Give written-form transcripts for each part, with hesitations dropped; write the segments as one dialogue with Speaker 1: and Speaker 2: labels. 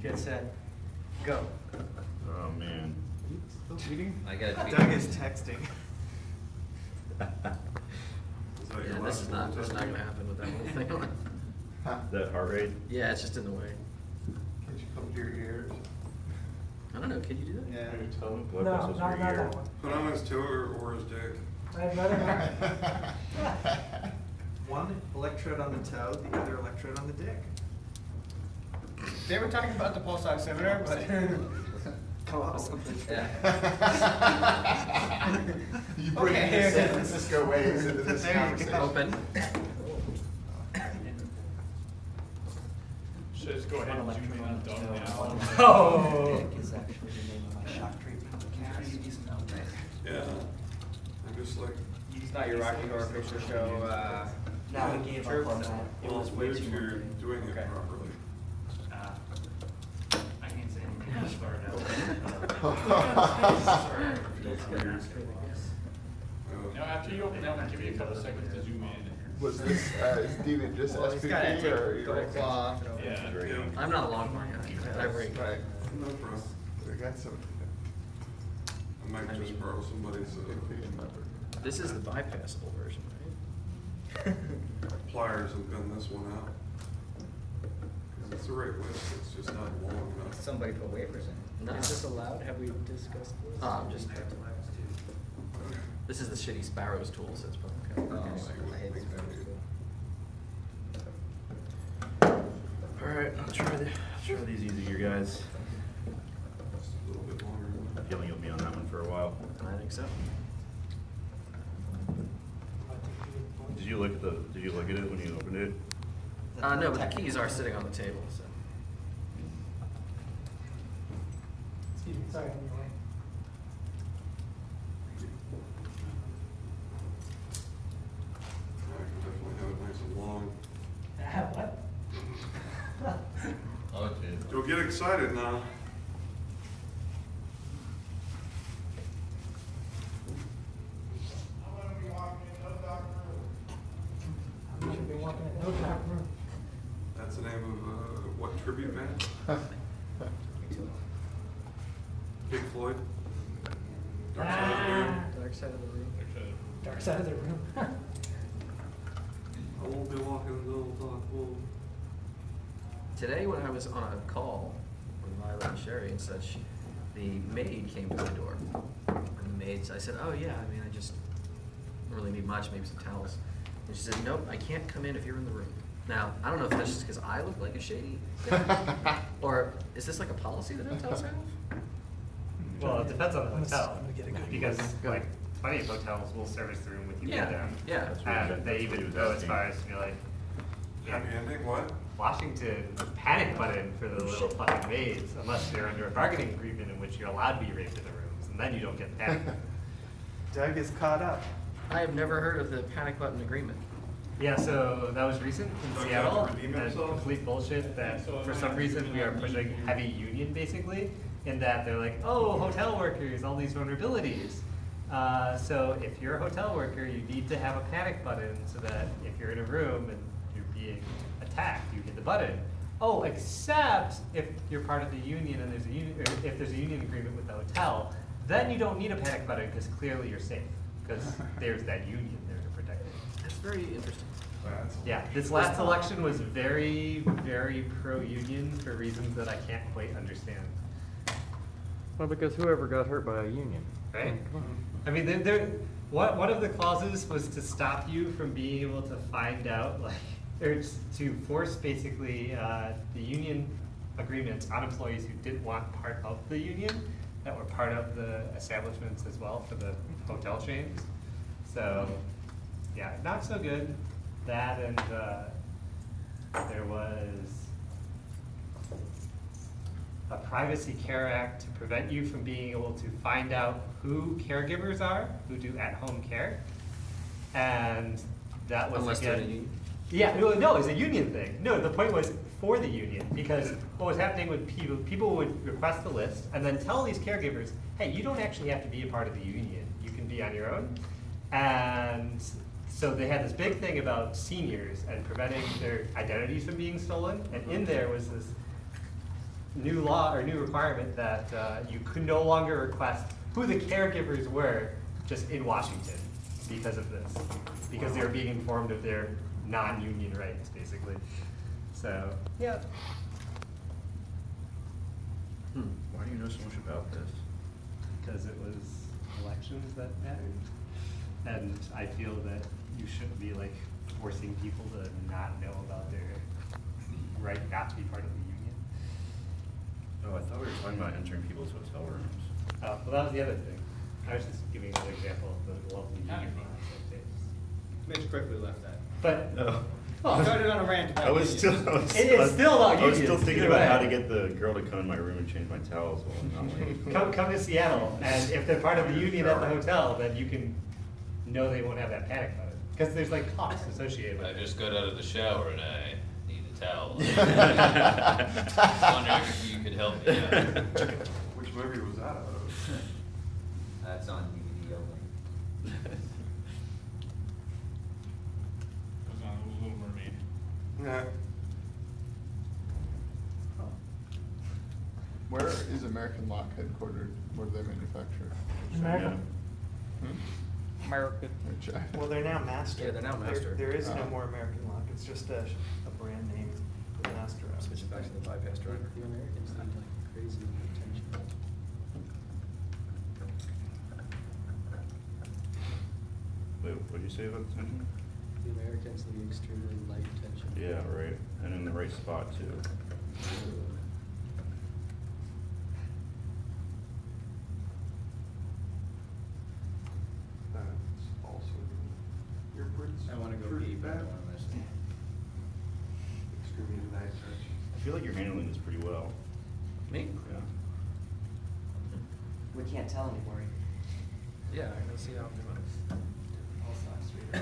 Speaker 1: Get set. Go.
Speaker 2: Oh man.
Speaker 3: Still tweeting?
Speaker 1: I gotta tweet.
Speaker 3: Doug is texting.
Speaker 1: Yeah, this is not gonna happen with that whole thing on.
Speaker 2: That heart rate?
Speaker 1: Yeah, it's just in the way.
Speaker 3: Can you come to your ears?
Speaker 1: I don't know, can you do that?
Speaker 3: Yeah.
Speaker 2: Maybe tell him blood
Speaker 4: No,
Speaker 2: vessels
Speaker 4: not
Speaker 2: are
Speaker 4: that
Speaker 2: here.
Speaker 4: one.
Speaker 5: Put on his toe or his dick.
Speaker 4: I'd rather not.
Speaker 3: One electrode on the toe, the other electrode on the dick.
Speaker 6: They were talking about the pulse oximeter, but
Speaker 3: Come up with something.
Speaker 1: Yeah.
Speaker 7: You bring
Speaker 6: Okay.
Speaker 7: the San Francisco waves into this
Speaker 3: There you go.
Speaker 7: conversation.
Speaker 1: Open.
Speaker 8: Should I just go ahead and zoom in on Doug now?
Speaker 6: Oh.
Speaker 1: Is actually the name of my shock treatment.
Speaker 5: Yeah. I'm just like,
Speaker 6: It's not your Rocky Horror Picture Show.
Speaker 1: No, we gave
Speaker 6: troops.
Speaker 1: up on that. It
Speaker 5: well,
Speaker 1: was way
Speaker 5: if
Speaker 1: too
Speaker 5: you're
Speaker 1: much.
Speaker 5: doing it
Speaker 6: Okay.
Speaker 5: properly.
Speaker 8: I can't say anything. Just start out. Now, after you open that one, give me a couple seconds to zoom in.
Speaker 7: Was this, is Steven just
Speaker 6: Well, he's got
Speaker 7: SPP
Speaker 6: to
Speaker 7: or
Speaker 6: take
Speaker 7: you
Speaker 6: the claw.
Speaker 8: Yeah.
Speaker 5: Yeah.
Speaker 1: I'm not a Longhorn guy. I rate.
Speaker 7: Right,
Speaker 5: No problem.
Speaker 7: we got some.
Speaker 5: I might just borrow somebody's
Speaker 1: This is the bypassable version, right?
Speaker 5: pliers and bend this one out. 'Cause it's the right width, it's just not long enough.
Speaker 6: Somebody put wafers in.
Speaker 1: No.
Speaker 6: Is this allowed? Have we discussed this?
Speaker 1: Oh, I'm just. This is the shitty Sparrows tool, so it's probably
Speaker 6: Oh,
Speaker 1: okay.
Speaker 6: I hate this better.
Speaker 2: Alright, I'll try these easier, guys.
Speaker 5: Just a little bit longer.
Speaker 2: I have a feeling you'll be on that one for a while.
Speaker 1: I think so.
Speaker 2: Did you look at it when you opened it?
Speaker 1: No, but the keys are sitting on the table, so.
Speaker 4: Excuse me, sorry, I'm your way.
Speaker 5: I can definitely have it nice and long.
Speaker 4: What?
Speaker 5: You'll get excited now.
Speaker 4: We should be walking in no dark room.
Speaker 5: That's the name of, what tribute band? Pink Floyd? Dark Side of the Moon?
Speaker 6: Dark side of the room.
Speaker 4: Dark side of the room.
Speaker 5: I won't be walking until dark home.
Speaker 1: Today, when I was on a call with Violet and Sherry and such, the maid came to the door. And the maid, I said, oh yeah, I mean, I just don't really need much, maybe some towels. And she said, nope, I can't come in if you're in the room. Now, I don't know if that's just because I look like a shady guy, or is this like a policy that hotels have?
Speaker 9: Well, it depends on the
Speaker 4: I'm gonna
Speaker 9: hotel,
Speaker 4: get a good
Speaker 9: because
Speaker 1: Go.
Speaker 9: like plenty of hotels will service the room with you
Speaker 1: Yeah,
Speaker 9: down.
Speaker 1: yeah.
Speaker 2: That's what he
Speaker 9: And they
Speaker 2: was
Speaker 9: even go as
Speaker 2: asking.
Speaker 9: far as to be like,
Speaker 5: Happy ending, what?
Speaker 9: Washington, panic button for the little fucking maids, unless you're under a bargaining agreement in which you're allowed to be raped in the rooms, and then you don't get the panic.
Speaker 3: Doug is caught up.
Speaker 1: I have never heard of the panic button agreement.
Speaker 9: Yeah, so that was recent in
Speaker 5: Don't you
Speaker 9: Seattle,
Speaker 5: have to redeem
Speaker 9: and
Speaker 5: yourself?
Speaker 9: complete bullshit that for some reason we are pushing heavy union basically, in that they're like, oh, hotel workers, all these vulnerabilities. So if you're a hotel worker, you need to have a panic button so that if you're in a room and you're being attacked, you hit the button. Oh, except if you're part of the union and there's a union, or if there's a union agreement with the hotel, then you don't need a panic button because clearly you're safe because there's that union there to protect you.
Speaker 1: That's very interesting.
Speaker 9: Yeah, this last election was very, very pro-union for reasons that I can't quite understand.
Speaker 10: Well, because whoever got hurt by a union.
Speaker 9: Right? I mean, one of the clauses was to stop you from being able to find out, like, or to force basically the union agreements on employees who didn't want part of the union, that were part of the establishments as well for the hotel chains. So, yeah, not so good. That and there was a Privacy Care Act to prevent you from being able to find out who caregivers are who do at-home care, and that was
Speaker 1: Unless they're in a
Speaker 9: again.
Speaker 1: union?
Speaker 9: Yeah, no, it's a union thing. No, the point was for the union, because what was happening with people would request the list and then tell these caregivers, hey, you don't actually have to be a part of the union. You can be on your own. And so they had this big thing about seniors and preventing their identities from being stolen. And in there was this new law or new requirement that you could no longer request who the caregivers were just in Washington because of this, because they were being informed of their non-union rights, basically. So, yeah.
Speaker 2: Why do you know so much about this?
Speaker 9: Because it was elections that mattered. And I feel that you shouldn't be like forcing people to not know about their right not to be part of the union.
Speaker 2: Oh, I thought we were talking about entering people's hotel rooms.
Speaker 9: Well, that was the other thing. I was just giving an example of the lovely union laws.
Speaker 6: Mitch quickly left that.
Speaker 9: But
Speaker 2: No.
Speaker 6: Oh, started on a rant about
Speaker 2: I was still,
Speaker 6: unions.
Speaker 2: I was
Speaker 9: It is still about
Speaker 2: I was still
Speaker 9: unions,
Speaker 2: thinking
Speaker 9: either
Speaker 2: about
Speaker 9: way.
Speaker 2: how to get the girl to come in my room and change my towels while I'm not late.
Speaker 9: come to Seattle, and if they're part of the union at the hotel, then you can know they won't have that panic button. Because there's like costs associated with
Speaker 11: I
Speaker 9: it.
Speaker 11: just got out of the shower and I need a towel. Wondering if you could help me out.
Speaker 5: Which movie was that out of?
Speaker 1: That's on DVD only.
Speaker 8: Goes on Little Mermaid.
Speaker 5: Nah.
Speaker 7: Where is American Lock headquartered? Where do they manufacture?
Speaker 4: America.
Speaker 6: America.
Speaker 7: Which I-
Speaker 3: Well, they're now Master.
Speaker 1: Yeah, they're now Master.
Speaker 3: There is no
Speaker 7: Oh.
Speaker 3: more American Lock, it's just a brand name with Master on it.
Speaker 1: Switch it back to the bypass driver.
Speaker 12: The Americans need like crazy attention.
Speaker 2: Wait, what'd you say about the tension?
Speaker 12: The Americans need extremely light attention.
Speaker 2: Yeah, right, and in the right spot too.
Speaker 5: That's also your Brits.
Speaker 6: I wanna go pee, but I don't wanna miss it.
Speaker 5: Extremely nice touch.
Speaker 2: I feel like you're handling this pretty well.
Speaker 1: Me?
Speaker 2: Yeah.
Speaker 12: We can't tell anymore.
Speaker 1: Yeah, I can see how I'm doing.
Speaker 5: So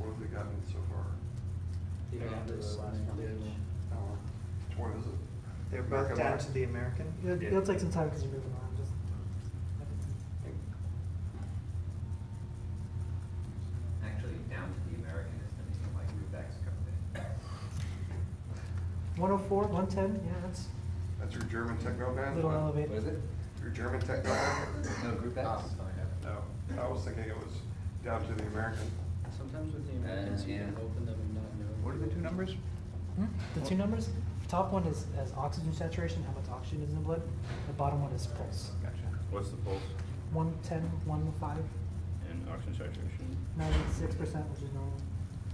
Speaker 5: what have they gotten so far?
Speaker 12: They're down to the last one.
Speaker 5: Which one is it?
Speaker 3: They're both
Speaker 5: American
Speaker 3: down
Speaker 5: Lock?
Speaker 3: to the American.
Speaker 4: It'll take some time because you're moving around, just.
Speaker 1: Actually, down to the American is the name of my Rubex company.
Speaker 4: 104, 110, yeah, that's
Speaker 5: That's your German techno
Speaker 4: a
Speaker 5: band?
Speaker 4: little elevated.
Speaker 1: What is it?
Speaker 5: Your German techno band?
Speaker 1: No, Group X?
Speaker 5: No, I was thinking it was down to the American.
Speaker 12: Sometimes with the Americans, you can
Speaker 1: yeah.
Speaker 12: open them and not know.
Speaker 6: What are the two numbers?
Speaker 4: The two numbers, top one is oxygen saturation, how much oxygen is in the blood. The bottom one is pulse.
Speaker 6: Gotcha.
Speaker 2: What's the pulse
Speaker 4: 110, 105,
Speaker 2: and oxygen saturation?
Speaker 4: 96%, which is normal.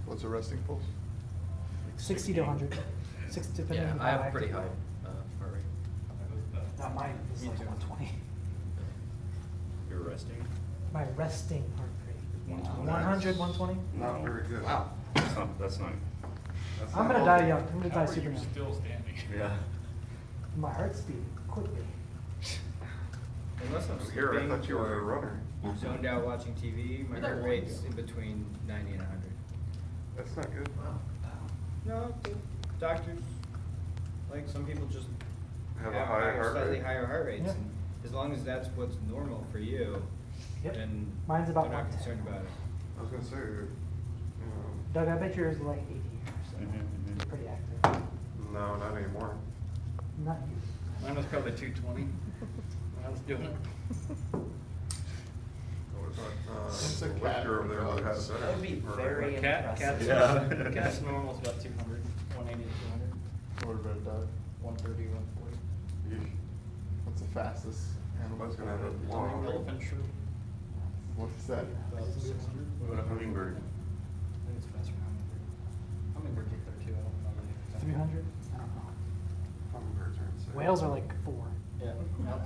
Speaker 7: What's a resting pulse?
Speaker 4: 60 to 100, depending
Speaker 1: Yeah,
Speaker 4: on
Speaker 1: I
Speaker 4: how
Speaker 1: have
Speaker 4: active
Speaker 1: pretty
Speaker 4: you
Speaker 1: high
Speaker 4: are.
Speaker 1: heart rate.
Speaker 4: Not mine, it's
Speaker 6: Me
Speaker 4: like
Speaker 6: too.
Speaker 4: 120.
Speaker 2: You're resting?
Speaker 4: My resting heart rate.
Speaker 2: 120.
Speaker 4: 100, 120?
Speaker 5: Not very good.
Speaker 1: Wow.
Speaker 2: That's not.
Speaker 5: That's
Speaker 4: I'm
Speaker 5: not
Speaker 4: gonna
Speaker 5: all-
Speaker 4: die young, I'm gonna
Speaker 8: How
Speaker 4: die
Speaker 8: are
Speaker 4: super
Speaker 8: you
Speaker 4: young.
Speaker 8: still standing?
Speaker 2: Yeah.
Speaker 4: My heart's beating quickly.
Speaker 6: Unless I'm
Speaker 5: Here, I
Speaker 6: sleeping
Speaker 5: thought you were a
Speaker 6: or
Speaker 5: runner.
Speaker 6: zoned out watching TV, my
Speaker 1: You're not
Speaker 6: heart
Speaker 1: lying,
Speaker 6: rate's
Speaker 1: though.
Speaker 6: in between 90 and 100.
Speaker 5: That's not good.
Speaker 1: Wow.
Speaker 6: No, the doctors, like some people just
Speaker 5: Have
Speaker 6: have
Speaker 5: a higher heart
Speaker 6: slightly
Speaker 5: rate.
Speaker 6: higher heart rates.
Speaker 4: Yeah.
Speaker 6: And as long as that's what's normal for you,
Speaker 4: Yep.
Speaker 6: then
Speaker 4: Mine's about
Speaker 6: they're not
Speaker 4: 110.
Speaker 6: concerned about it.
Speaker 5: I was gonna say,
Speaker 4: Doug, I bet yours is like 80 or so.
Speaker 2: Mhm.
Speaker 4: You're pretty active.
Speaker 5: no, not anymore.
Speaker 4: Not you.
Speaker 6: Mine was probably 220 when I was doing it.
Speaker 7: It's a cat
Speaker 5: Victor over there would have
Speaker 7: dogs.
Speaker 5: better.
Speaker 12: That would be
Speaker 5: heart
Speaker 12: very
Speaker 5: rate.
Speaker 12: impressive.
Speaker 2: Yeah.
Speaker 6: Cat's normal is about 200, 180 to 200,
Speaker 7: What about dog?
Speaker 6: 130, 140.
Speaker 5: Yeesh.
Speaker 7: What's the fastest animal?
Speaker 5: I was gonna have a long.
Speaker 6: Elephant shrew,
Speaker 7: What's that?
Speaker 6: about 600.
Speaker 5: What about a hummingbird?
Speaker 6: I think it's faster than hummingbird. Hummingbird get there too, I don't know. the exact
Speaker 4: 300? I don't know.
Speaker 5: Hummingbirds are insane.
Speaker 4: Whales are like 4.
Speaker 6: Yeah,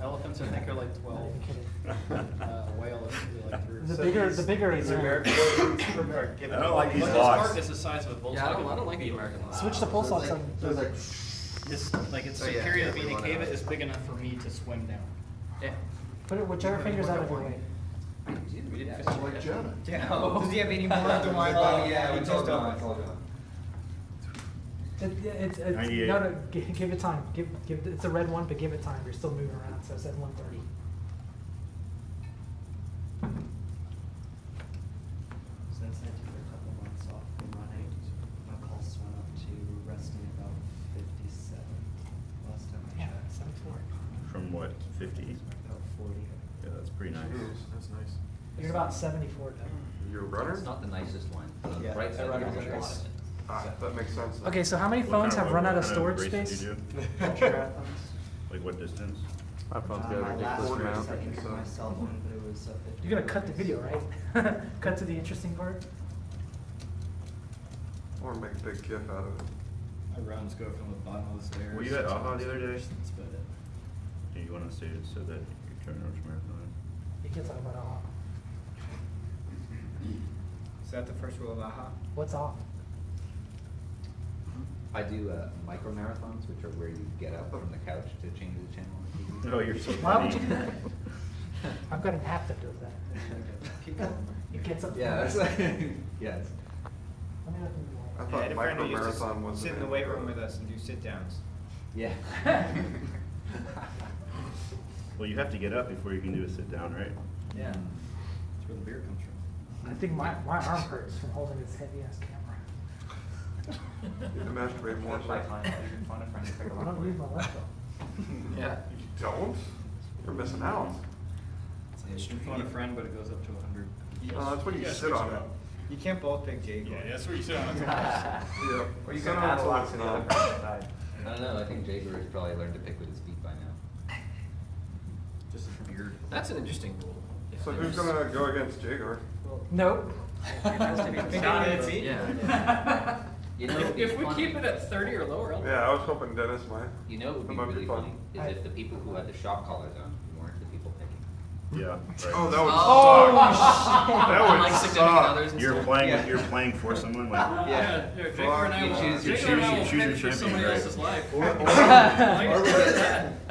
Speaker 6: elephants I think are like 12.
Speaker 4: Not even kidding.
Speaker 6: A whale is usually like 3.
Speaker 4: The bigger is
Speaker 2: I don't like these
Speaker 8: But his
Speaker 2: locks.
Speaker 8: heart is the size of a Volkswagen.
Speaker 1: Yeah, I don't like the American Lock.
Speaker 4: Switch the pulse off some.
Speaker 6: It's like it's
Speaker 1: So, yeah,
Speaker 6: superior
Speaker 1: yeah,
Speaker 6: to meaning
Speaker 1: we
Speaker 6: cave
Speaker 1: wanna-
Speaker 6: it is big enough for me to swim down.
Speaker 1: Yeah.
Speaker 4: Put it whichever finger's out of your way.
Speaker 6: We didn't
Speaker 7: It's like Jenna.
Speaker 6: Yeah. Does he have any more of the wine bottle? Yeah, we just opened.
Speaker 4: It's
Speaker 2: 98.
Speaker 4: no, no, give it time. Give it, it's a red one, but give it time. You're still moving around, so it says 130.
Speaker 12: So that's it for a couple months off from running. My pulse went up to resting about 57.
Speaker 2: I'm what, 50?
Speaker 12: About 40.
Speaker 2: Yeah, that's pretty nice.
Speaker 1: That's nice.
Speaker 4: You're about 74 now.
Speaker 5: You're a runner?
Speaker 11: It's not the nicest one. The
Speaker 12: Yeah,
Speaker 11: right
Speaker 12: I
Speaker 11: side
Speaker 12: run
Speaker 11: has
Speaker 12: on
Speaker 11: a lot
Speaker 12: race.
Speaker 11: of it.
Speaker 5: Ah, that makes sense. then.
Speaker 4: Okay, so how many
Speaker 2: What
Speaker 4: phones
Speaker 2: kind
Speaker 4: have run out of
Speaker 2: what kind
Speaker 4: storage
Speaker 2: race do
Speaker 4: space?
Speaker 2: you do?
Speaker 12: Ultra marathons.
Speaker 2: Like what distance?
Speaker 10: My phone's got a
Speaker 12: My last
Speaker 10: ridiculous
Speaker 12: race,
Speaker 10: amount.
Speaker 12: I entered my cell phone, but it was 50.
Speaker 4: You're gonna cut the video, right? Cut to the interesting part?
Speaker 5: Or make a big gif out of it.
Speaker 6: My runs go from the bottom of the stairs.
Speaker 2: Were you at AHA the other day?
Speaker 6: That's about it.
Speaker 2: Do you want to say so that you're trying to marathon?
Speaker 4: You can talk about AHA.
Speaker 6: Is that the first rule of AHA?
Speaker 4: What's off?
Speaker 11: I do micro marathons, which are where you get up from the couch to change the channel on TV.
Speaker 2: No, you're so
Speaker 4: Why
Speaker 2: funny.
Speaker 4: would you do that? I've got an app that does that.
Speaker 12: Keep going.
Speaker 4: It gets up.
Speaker 11: Yeah, that's, yes.
Speaker 4: Let me look into
Speaker 5: I
Speaker 4: it.
Speaker 5: thought
Speaker 6: had a friend who used to
Speaker 5: micro-marathon was.
Speaker 6: sit in the weight room with us and do sit downs.
Speaker 11: Yeah.
Speaker 2: Well, you have to get up before you can do a sit down, right?
Speaker 12: Yeah.
Speaker 6: That's where the beer comes from.
Speaker 4: I think my arm hurts from holding this heavy ass camera.
Speaker 5: You need to masturbate more.
Speaker 12: That's my time. You can find a friend to pick
Speaker 4: I
Speaker 12: up.
Speaker 4: don't use my laptop.
Speaker 1: Yeah.
Speaker 5: You don't? You're missing out.
Speaker 6: You can phone a friend, but it goes up to 100.
Speaker 5: That's when you sit on it.
Speaker 6: You can't both pick Jaguar.
Speaker 8: Yeah, that's where you sit on the
Speaker 5: Yeah.
Speaker 12: Or you
Speaker 5: Sit
Speaker 12: can
Speaker 5: on
Speaker 12: add a
Speaker 5: until
Speaker 12: lock
Speaker 5: it's
Speaker 12: to the
Speaker 5: not.
Speaker 12: other person's side.
Speaker 11: I don't know, I think Jaguar has probably learned to pick with his feet by now.
Speaker 6: Just his beard.
Speaker 1: That's an interesting rule. Yeah,
Speaker 5: So
Speaker 1: there's-
Speaker 5: who's gonna go against Jagar?
Speaker 4: Nope.
Speaker 1: Yeah.
Speaker 11: You know, it'd be
Speaker 8: If we
Speaker 11: funny-
Speaker 8: keep it at 30 or lower, I'll.
Speaker 5: Yeah, I was hoping Dennis might.
Speaker 11: You know, it would be
Speaker 5: That might be
Speaker 11: really
Speaker 5: fun.
Speaker 11: funny, is if the people who had the shock collars on weren't the people picking.
Speaker 2: Yeah, right.
Speaker 5: Oh, that would
Speaker 1: Oh,
Speaker 5: suck. That would
Speaker 1: Like significant
Speaker 5: suck.
Speaker 1: others and
Speaker 2: You're
Speaker 1: stuff.
Speaker 2: playing,
Speaker 11: Yeah.
Speaker 2: you're playing for someone, like,
Speaker 11: Yeah.
Speaker 8: Jaguar and I
Speaker 11: You
Speaker 8: will,
Speaker 11: choose- you
Speaker 8: Jaguar and I
Speaker 2: choose-
Speaker 8: will
Speaker 2: you choose your
Speaker 8: pick for
Speaker 2: champion,
Speaker 8: somebody
Speaker 2: right?
Speaker 8: else's life.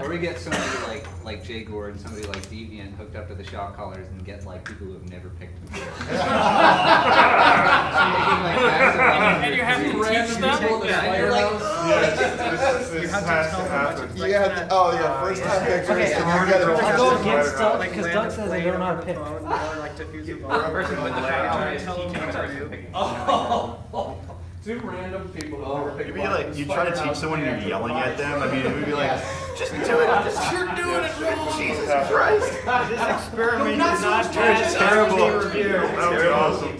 Speaker 11: Or we get somebody like Jaguar and somebody like Deviant hooked up to the shock collars and get like people who have never picked them before.
Speaker 8: And you have to teach them?
Speaker 11: Yeah, you're like,
Speaker 5: This has to happen.
Speaker 7: You have to, oh yeah, first time pictures,
Speaker 4: Okay,
Speaker 7: and
Speaker 5: I'll
Speaker 7: you gotta.
Speaker 4: I'll go
Speaker 5: Right
Speaker 4: against
Speaker 5: around.
Speaker 4: Doug, because Doug says I don't know how to pick.
Speaker 8: Person with the
Speaker 10: Two random people who
Speaker 11: Oh,
Speaker 10: never picked
Speaker 2: it'd be like, you try to teach someone and you're yelling at them, I mean, it would be like,
Speaker 11: Yeah.
Speaker 2: just do it, you're doing it wrong, Jesus Christ.
Speaker 6: This experiment does not
Speaker 2: That's
Speaker 6: pass
Speaker 2: terrible.
Speaker 6: IRB review.
Speaker 5: That would be awesome.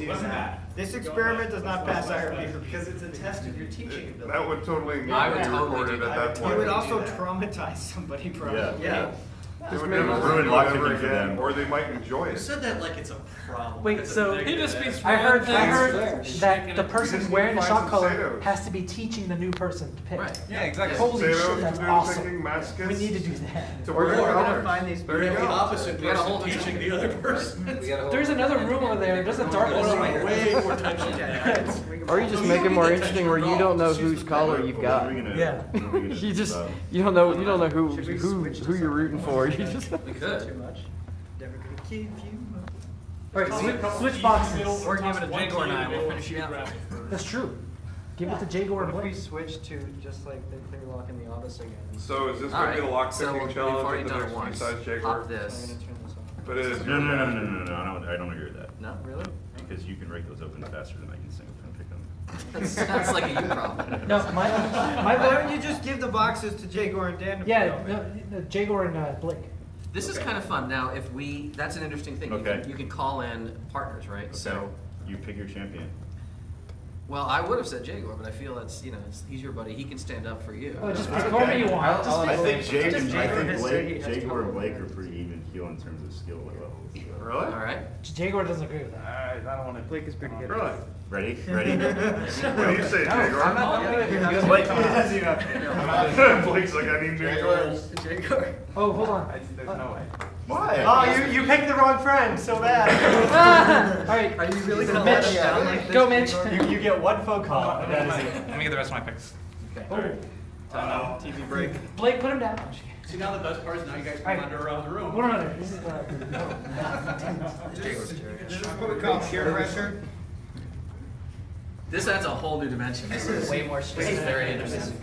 Speaker 6: This experiment does not pass IRB review.
Speaker 3: Because it's a test of your teaching ability.
Speaker 5: That would totally need
Speaker 1: I
Speaker 5: to
Speaker 1: would
Speaker 5: be
Speaker 1: totally
Speaker 5: recorded
Speaker 1: do
Speaker 5: at
Speaker 1: that.
Speaker 5: that
Speaker 6: You
Speaker 5: point.
Speaker 6: would also traumatize somebody probably.
Speaker 5: Yeah. They would
Speaker 2: maybe
Speaker 5: never
Speaker 2: ruin
Speaker 5: do it
Speaker 2: lock
Speaker 5: ever
Speaker 2: picking for
Speaker 5: again,
Speaker 2: them.
Speaker 5: or they might enjoy
Speaker 3: You
Speaker 5: it.
Speaker 3: said that like it's a problem.
Speaker 4: Wait,
Speaker 3: It's a
Speaker 4: so-
Speaker 3: negative
Speaker 8: He just
Speaker 3: edge.
Speaker 8: speaks
Speaker 4: I heard
Speaker 8: Things.
Speaker 4: that the person
Speaker 5: just
Speaker 4: wearing the
Speaker 5: need to
Speaker 4: shock
Speaker 5: find
Speaker 4: collar
Speaker 5: some potatoes.
Speaker 4: has to be teaching the new person to pick.
Speaker 1: Right.
Speaker 6: Yeah, exactly.
Speaker 4: Holy
Speaker 5: Potatoes
Speaker 4: shit, that's
Speaker 5: to do
Speaker 4: awesome.
Speaker 5: picking maskets.
Speaker 4: We need to do that.
Speaker 5: To
Speaker 3: Or
Speaker 5: wear
Speaker 3: we're gonna
Speaker 5: colors.
Speaker 3: find these
Speaker 5: There you
Speaker 3: the
Speaker 5: go.
Speaker 3: opposite
Speaker 1: We got a whole
Speaker 3: person teaching the other person.
Speaker 11: We got a whole-
Speaker 4: There's another room over there. There's a dark
Speaker 3: Oh, no,
Speaker 4: one.
Speaker 3: way more touchy.
Speaker 10: Or you just make it more interesting where you don't know whose collar you've
Speaker 2: What
Speaker 10: got.
Speaker 2: are we gonna-
Speaker 4: Yeah.
Speaker 2: what are we gonna
Speaker 10: You just,
Speaker 2: do about-
Speaker 10: you don't know who
Speaker 3: Should we switch to
Speaker 10: who you're rooting for. You just.
Speaker 1: We could.
Speaker 3: Too much. Never gonna give you
Speaker 4: All right, switch boxes.
Speaker 8: Or give it to Jaguar and I, we'll finish you out.
Speaker 4: That's true. Give it to Jaguar and
Speaker 12: What if we
Speaker 4: Blake.
Speaker 12: switch to just like the clear lock in the office again?
Speaker 5: So is this
Speaker 1: All
Speaker 5: gonna be
Speaker 1: right,
Speaker 5: the lock
Speaker 1: so
Speaker 5: picking
Speaker 1: we've
Speaker 5: challenge
Speaker 1: already
Speaker 5: at the
Speaker 1: done it
Speaker 5: next
Speaker 1: once.
Speaker 5: besides
Speaker 1: Pop
Speaker 5: Jaguar?
Speaker 12: I'm
Speaker 1: this.
Speaker 12: gonna turn this off.
Speaker 5: But it is
Speaker 2: No,
Speaker 5: your
Speaker 2: no, no,
Speaker 5: bad.
Speaker 2: no, no, no, I don't agree with that.
Speaker 1: No?
Speaker 12: Really?
Speaker 2: Because you can break those open faster than I can single pin pick them.
Speaker 1: That's like a you problem.
Speaker 4: No, my
Speaker 6: Why don't
Speaker 4: vote.
Speaker 6: you just give the boxes to Jaguar and Dan to
Speaker 4: Yeah,
Speaker 6: put them
Speaker 4: no, Jaguar and Blake.
Speaker 1: This is
Speaker 2: Okay.
Speaker 1: kind of fun. Now, if we, that's an interesting thing. You
Speaker 2: Okay.
Speaker 1: can- You can call in partners, right?
Speaker 2: Okay.
Speaker 1: So,
Speaker 2: You pick your champion.
Speaker 1: well, I would have said Jaguar, but I feel that's, he's your buddy. He can stand up for you.
Speaker 4: Oh, just pick whoever you want. Just
Speaker 2: I
Speaker 4: pick-
Speaker 2: think Jake and, I
Speaker 12: Jaguar
Speaker 2: think
Speaker 12: has said he
Speaker 2: Blake,
Speaker 12: has to
Speaker 2: Jaguar and
Speaker 12: go
Speaker 2: Blake
Speaker 12: over
Speaker 2: are pretty even keel in terms of skill levels. so.
Speaker 5: Really?
Speaker 1: All right.
Speaker 4: Jaguar doesn't agree with that.
Speaker 6: Alright, I don't wanna. Blake is pretty good.
Speaker 5: Really?
Speaker 2: Ready? Ready?
Speaker 5: What do you say, Jaguar?
Speaker 6: Blake,
Speaker 5: Blake's like, I need new tools.
Speaker 1: Jaguar.
Speaker 4: Oh, hold on.
Speaker 12: There's no way.
Speaker 2: Why?
Speaker 6: Oh, you picked the wrong friend, so bad.
Speaker 4: All right.
Speaker 1: Are you really
Speaker 4: So
Speaker 1: gonna
Speaker 4: Mitch,
Speaker 1: let him down like this,
Speaker 4: go Mitch.
Speaker 6: You get one phone call, and that is it.
Speaker 8: Let me get the rest of my picks.
Speaker 4: Oh,
Speaker 3: TV break.
Speaker 4: Blake, put him down.
Speaker 3: See, now the best part is now you guys
Speaker 4: All right.
Speaker 3: wander around the room.
Speaker 4: Hold on. This is
Speaker 6: This is what we call peer pressure.
Speaker 1: This adds a whole new dimension. This is
Speaker 12: Way more
Speaker 1: This is very interesting.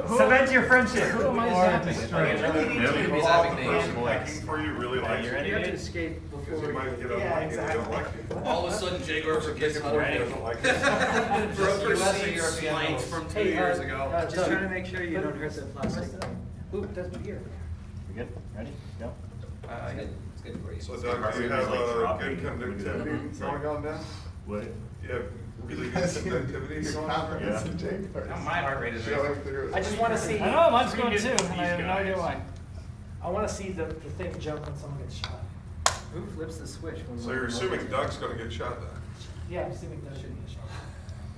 Speaker 6: Cement your friendship.
Speaker 4: Who am I zapping?
Speaker 1: He's having names.
Speaker 5: Picking for you really likes you.
Speaker 3: You have to escape
Speaker 5: Because
Speaker 3: before
Speaker 5: you might get a
Speaker 6: Yeah,
Speaker 5: like if they don't like you.
Speaker 3: all of a sudden Jaguar forgets how to
Speaker 5: He
Speaker 3: read.
Speaker 5: doesn't like you.
Speaker 3: Broker
Speaker 12: US or
Speaker 3: seats
Speaker 12: European
Speaker 3: flight
Speaker 12: rules.
Speaker 3: from 2
Speaker 4: Hey,
Speaker 3: years ago.
Speaker 12: Just trying to make sure you don't hurt the plastic.
Speaker 4: Ooh, that's here.
Speaker 6: We good? Ready? Go.
Speaker 11: It's good, it's good for you.
Speaker 5: So Doug, do you have good conductivity going on now?
Speaker 2: What?
Speaker 5: You have really good conductivity going on?
Speaker 7: Confidence in Jay Gordon.
Speaker 8: Now my heart rate is
Speaker 7: Showing through.
Speaker 4: I just wanna see.
Speaker 6: I know, mine's going
Speaker 8: These
Speaker 6: too, and I have no
Speaker 8: guys.
Speaker 6: idea why.
Speaker 4: I wanna see the thing jump when someone gets shot.
Speaker 12: Who flips the switch when?
Speaker 5: So you're assuming Doug's gonna get shot then?
Speaker 4: Yeah, I'm assuming that should be a shot.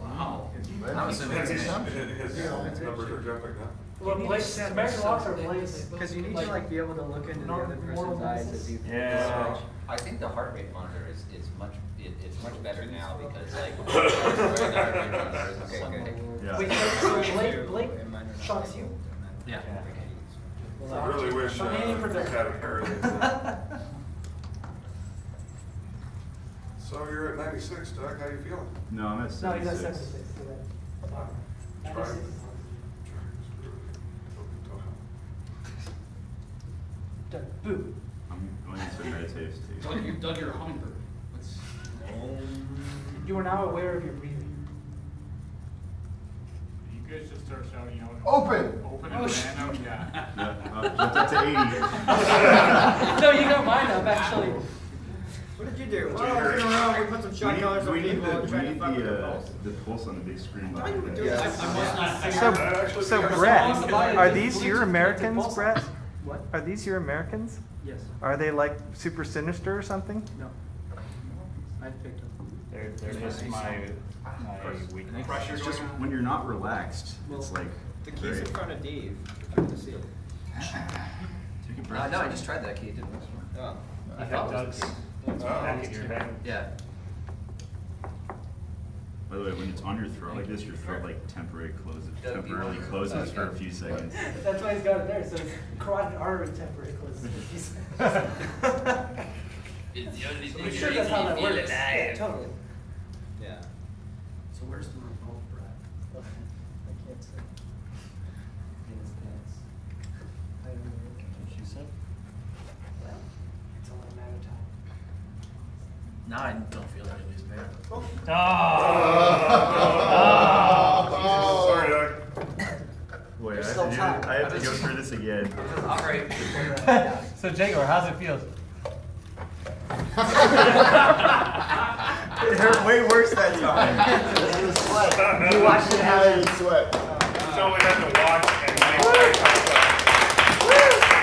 Speaker 1: Wow. I'm assuming it's
Speaker 5: His
Speaker 1: me.
Speaker 5: numbers are jumping now.
Speaker 4: Well, Blake, American locks are Blake's.
Speaker 12: Because you need to like be able to look into the other person's eyes as you.
Speaker 6: Yeah.
Speaker 11: I think the heart rate monitor is much, it's much better now because like. Okay, good.
Speaker 4: Wait, so Blake shots you?
Speaker 1: Yeah.
Speaker 5: I really wish
Speaker 4: I'm aiming for
Speaker 5: we
Speaker 4: the-
Speaker 5: had a pair of these. So you're at 96, Doug, how you feeling?
Speaker 2: No, I'm at
Speaker 4: No, he's at
Speaker 2: 76.
Speaker 4: 76. so that-
Speaker 5: Try.
Speaker 4: 96. Done. Boo.
Speaker 2: I'm going into meditative state.
Speaker 8: Doug, you're a hummingbird. What's-
Speaker 4: You are now aware of your breathing.
Speaker 8: You guys just start shouting out.
Speaker 7: Open!
Speaker 8: Open and ran out, yeah.
Speaker 2: Yeah, jumped up to 80.
Speaker 4: No, you got mine up, actually.
Speaker 12: What did you do?
Speaker 5: Well, I was
Speaker 12: around, we put some shot collars on
Speaker 2: We need
Speaker 12: people and tried to fuck with their
Speaker 2: the
Speaker 12: pulse.
Speaker 2: pulse on the big screen.
Speaker 12: Why you would do
Speaker 2: Yeah.
Speaker 12: that? I must not.
Speaker 5: That actually
Speaker 13: So
Speaker 5: becomes-
Speaker 13: Brett, are these
Speaker 4: Bleach
Speaker 13: your
Speaker 4: to
Speaker 13: Americans,
Speaker 4: pulse
Speaker 13: Brett?
Speaker 4: ox. What?
Speaker 13: Are these your Americans?
Speaker 12: Yes.
Speaker 13: Are they like super sinister or something?
Speaker 12: No. I picked up.
Speaker 6: They're just my weakness.
Speaker 2: It's just when you're not relaxed, it's like.
Speaker 12: The key's in
Speaker 2: very-
Speaker 12: front of Dave. If you want to see it.
Speaker 2: Take a breath.
Speaker 1: No, I just tried that key, it didn't work.
Speaker 12: Oh.
Speaker 6: I think Doug's back in your head.
Speaker 1: Yeah.
Speaker 2: By the way, when it's on your throat like this, your throat like temporarily
Speaker 1: Doug, do you want-
Speaker 2: closes for a few seconds.
Speaker 4: That's why he's got it there, so it's carotid artery temporary closes. I'm sure that's how that works. Yeah, totally.
Speaker 12: Yeah.
Speaker 4: So where's the remote, Brett?
Speaker 12: I can't say. In his pants. I don't know.
Speaker 6: She said.
Speaker 4: Well, it's only a matter of time.
Speaker 1: Now I don't feel that it was there.
Speaker 5: Sorry, Doug.
Speaker 2: Wait,
Speaker 4: There's still time.
Speaker 2: I have to go through this again.
Speaker 1: All right.
Speaker 9: So Jagor, how's it feel?
Speaker 13: It hurt way worse that time.
Speaker 7: This is sweat.
Speaker 13: You watched it happen.
Speaker 7: Sweat.
Speaker 5: So we had to watch